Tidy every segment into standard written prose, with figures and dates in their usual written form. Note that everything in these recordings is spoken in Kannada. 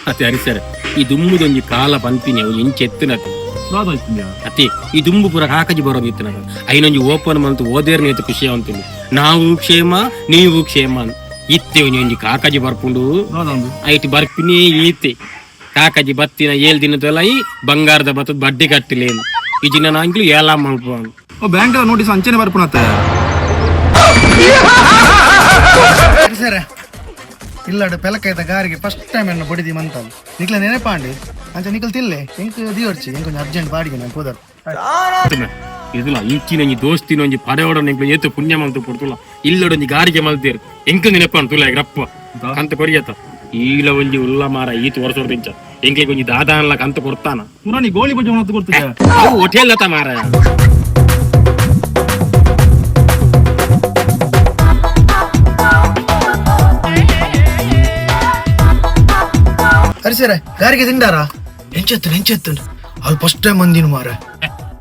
ಅತ್ತೆ ಹರೀಶ್ ಸರ್ ಈ ದುಮ್ಮುದೊಂಜಿ ಕಾಲ ಪಂಪಿನಿ ಅವು ಎಂಚೆತ್ತಿನದು ಅತ್ತೆ ಈ ದುಂಬು ಪೂರ ಕಾಕಜಿ ಬರೋದಿತ್ತು ನಾನು ಐನೊಂಜಿ ಓಪನ್ ಮಂತು ಓದೇರ್ನ ಐತೆ ಖುಷಿ ಅಂತೀನಿ ನಾವು ಕ್ಷೇಮ ನೀವು ಕ್ಷೇಮ ಇತ್ತೆ ಒಂಜಿ ಕಾಕಜಿ ಬರ್ಪುಂಡು ಐಟ್ ಬರ್ಪಿನಿ ಈತೆ ಕಾಕಜಿ ಬತ್ತಿನ 7 ದಿನದಲ್ಲ ಈ ಬಂಗಾರದ ಬತ್ತದ ಬಡ್ಡಿ ಕಟ್ಟಿಲೇನು ಈ ದಿನ ನಾಂಗ್ಲು ಏಲ ಮಲ್ಪ ಬ್ಯಾಂಕ್ ನೋಟಿಸ್ ಅಂಚನೆ ಬರ್ಪುಣತ್ತೆ ಸರ ಇಲ್ಲಡು ಪೆಲಕೈತ ಗಾರಿಗೆ ಫಸ್ಟ್ ಟೈಮ್ ಎನ್ನ ಬಡಿದಿ ಮಂತಲ್ ನಿಕ್ಲ ನೆನಪಾಂಡಿ ಅಂಚ ನಿಕಲ್ ತಿಲ್ಲೆ ಎಂಕ್ ದಿವರ್ಚಿ ಎಂಕ್ ಒಂಜಿ ಅರ್ಜೆಂಟ್ ಬಾಡಿಗೆ ನಾನು ಹೋದರ್ ಇದಿಲ್ಲ ಇಂಚಿನ ದೋಸ್ತಿನ ಒಂಜಿ ಪಡೆಯೋಡ ನಿಂಕ್ಲು ಏತು ಪುಣ್ಯ ಮಂತು ಕೊಡ್ತುಲ್ಲ ಇಲ್ಲೊಡೊಂಜಿ ಗಾರಿಗೆ ಮಲ್ತೇರು ಎಂಕ ನೆನಪಾನ್ ತುಲ ರಪ್ಪ ಕಂತ ಕೊರಿಯತ್ತ ಈಲ ಒಂಜಿ ಉಲ್ಲ ಮಾರ ಈತು ವರ್ಷೋರ್ದಿಂಚ ಎಂಕ್ಲೆ ಒಂಜಿ ದಾದಾನ್ಲ ಕಂತ ಕೊಡ್ತಾನ ಪುರಾ ನೀ ಗೋಳಿ ಬಜ್ಜಿ ಹೊತ್ತು ಕೊಡ್ತೀಯ ಅವು ಹೋಟೆಲ್ಲತ್ತ ಮಾರ ಹರಿ ಸರ ಗಾರಿಗೆ ತಿಂಡಾರ ಎಂಚೆತ್ತು ಅಲ್ಲಿ ಫಸ್ಟ್ ಟೈಮ್ ಮಂದಿನ ಮಾರ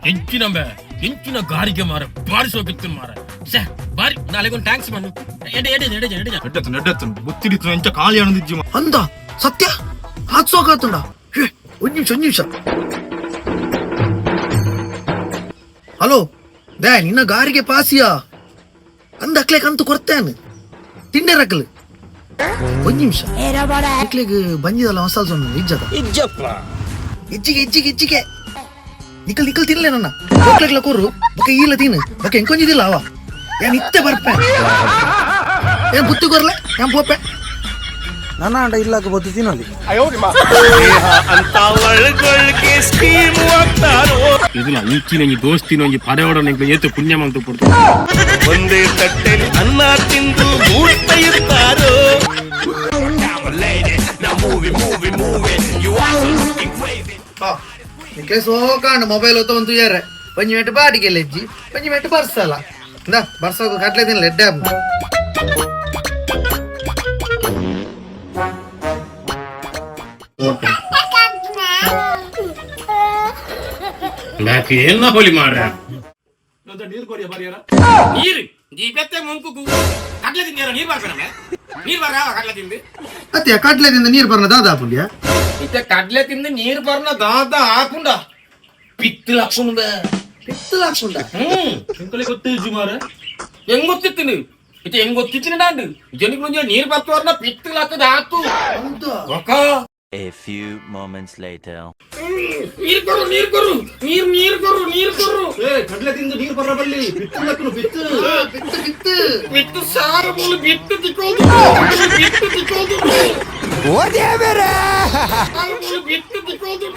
ಎಂಚಿನ ಗಾರಿಗೆ ಮಾರ ಬಾರಿ ಸೋಕಿತ್ತು ಮಾರ ಬಾರಿ ನಾಳೆಗೊಂದು ಟ್ಯಾಂಕ್ಸ್ ಮಣ್ಣು ನೆಡ್ಡೆತ್ತು ಬುತ್ತಿಡಿತ್ತು ಎಂಚ ಖಾಲಿ ಅಣದಿಜ್ಜಿ ಅಂದ ಸತ್ಯ ಹಾತ್ ಸೋಕಾತುಂಡ ಒಂದ್ ನಿಮಿಷ ಹಲೋ ದೇ ನಿನ್ನ ಗಾರಿಗೆ ಪಾಸಿಯಾ ಅಂದ ಅಕ್ಲೆಗ್ ಅಂತೂ ಕೊಡ್ತೇನೆ ತಿಂಡೆ ರಕ್ಲು ಒಂದ್ ನಿಮಿಷ ಅಕ್ಲೆಗ್ ಬಂದಿದಲ್ಲ ಮಸಾಲ ಸೊನ್ನ ಇಜ್ಜಿಗೆ ನಿಕಲ್ ತಿನ್ಲೆ ನನ್ನ ಹೋಗ್ಲೆಗ್ಲ ಕೊರ್ರು ಬೊಕ್ಕ ಈಲ ತಿನ್ನು ಬೊಕ್ಕ ಎಂಕೊಂಜಿದಿಲ್ಲ ಅವ ಏನ್ ಇತ್ತೆ ಬರ್ಪೆ ಏನ್ ಬುತ್ತಿ ಕೊರ್ಲೆ ಏನ್ ಪೋಪೆ ನನ್ನ ಅಂಡ ಇಲ್ಲಾಕ ಬೊತ್ತು ತಿನ್ನೋಲಿ ಇದಿಲ್ಲ ಇಂಚಿನ ದೋಸ್ತಿನ ಒಂಜಿ ಪಡೆಯೋಡ ನಿಂಕ್ಲು ಏತು ಪುಣ್ಯ ಮಂತು ಕೊಡ್ತು ಒಂದೇ ತಟ್ಟೆಲಿ ಅನ್ನ ತಿಂದು ಮೂಡ್ತಾ ಇರ್ತಾರೋ ನಿಕ್ಲೆ ಸೋಕಾಂಡ ಮೊಬೈಲ್ ಹೊತ್ತ ಒಂದು ಯಾರ ಒಂಜಿ ಮೆಟ್ಟು ಬಾಡಿಗೆ ಲೆಜ್ಜಿ ಒಂಜಿ ಮೆಟ್ಟು ಬರ್ಸಲ್ಲ ಇಂದ ಬರ್ಸೋದು ಕಟ್ಲೆ ತಿನ್ಲ ಎಡ್ಡೆ ಏನ ಹೋಲಿ ಮಾರ ನೀರು ಕೊಡಿಯ ಬರಿಯಾರ ನೀರು ಈ ಬೆತ್ತೆ ಮುಂಕು ಕಟ್ಲೆ ತಿಂದಿರ ನೀರು ಬರ್ಕಣ ನೀರು ಬರ ಕಟ್ಲೆ ತಿಂದು ಅತ್ಯ ಕಟ್ಲೆದಿಂದ ನೀರು ಬರ್ನ ದಾದ ಹಾಪುಂಡ್ಯಾ ಇತ್ತ ಕಟ್ಲೆ ತಿಂದು ನೀರು ಬರ್ನ ದಾದ ಹಾಕುಂಡ ಪಿತ್ತು ಹಾಕುಂಡ ಎಂಕಲೆ ಗೊತ್ತಿಜ್ಜಿ ಮಾರ ಹೆಂಗ್ ಗೊತ್ತಿತ್ತು ನೀವು ಇತ್ತ ಹೆಂಗ್ ಗೊತ್ತಿತ್ತು ನಾಂಡು ಜನಕ್ಕೆ ಮುಂಜೆ ನೀರು ಬರ್ತವರ್ನ ಪಿತ್ತು ಹಾಕದ ಹಾಕು A few moments later. ನೀರು ಕೊರು ಏ ಕಡ್ಲೆ ತಿಂದು ನೀರು ಬರ ಬಲ್ಲಿ ಬಿತ್ತು ಸಾರು ಮೂಲ ಬಿತ್ತು ತಿಕ್ಕೋದು ಓ ದೇವರೇ ಬಿತ್ತು ತಿಕ್ಕೋದು